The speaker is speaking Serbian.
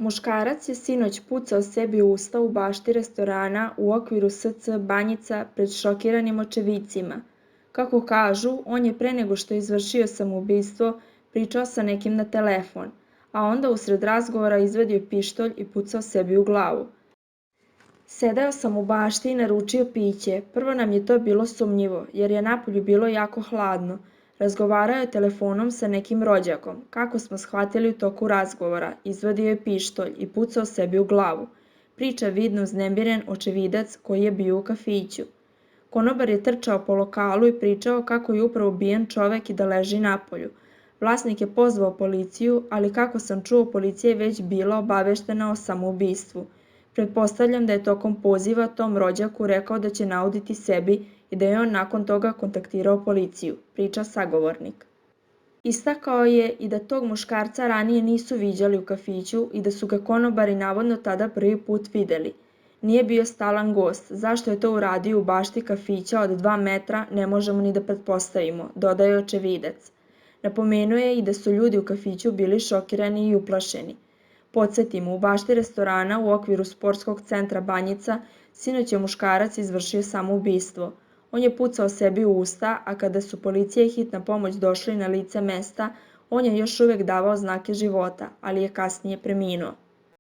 Muškarac je sinoć pucao sebi u usta u bašti restorana u okviru SC Banjica pred šokiranim očevicima. Kako kažu, on je pre nego što je izvršio samoubistvo pričao sa nekim na telefon, a onda usred razgovora izvadio pištolj i pucao sebi u glavu. Sedeo sam u bašti i naručio piće. Prvo nam je to bilo sumnjivo, jer je napolju bilo jako hladno. Razgovarao je telefonom sa nekim rođakom. Kako smo shvatili u toku razgovora, izvadio je pištolj i pucao sebi u glavu. Priča vidno uznemiren očevidac koji je bio u kafiću. Konobar je trčao po lokalu i pričao kako je upravo ubijen čovek i da leži napolju. Vlasnik je pozvao policiju, ali kako sam čuo, policija je već bila obaveštena o samoubistvu. Pretpostavljam da je tokom poziva tom rođaku rekao da će nauditi sebi i da je on nakon toga kontaktirao policiju, priča sagovornik. Istakao je i da tog muškarca ranije nisu viđali u kafiću i da su ga konobari navodno tada prvi put videli. Nije bio stalan gost, zašto je to uradio u bašti kafića od 2 metra ne možemo ni da pretpostavimo, dodaje očevidac. Napomenuo je i da su ljudi u kafiću bili šokirani i uplašeni. Podsjetimo, u bašti restorana u okviru sportskog centra Banjica sinoć je muškarac izvršio samoubistvo. On je pucao sebi u usta, a kada su policija i hitna pomoć došli na lice mesta, on je još uvek davao znake života, ali je kasnije preminuo.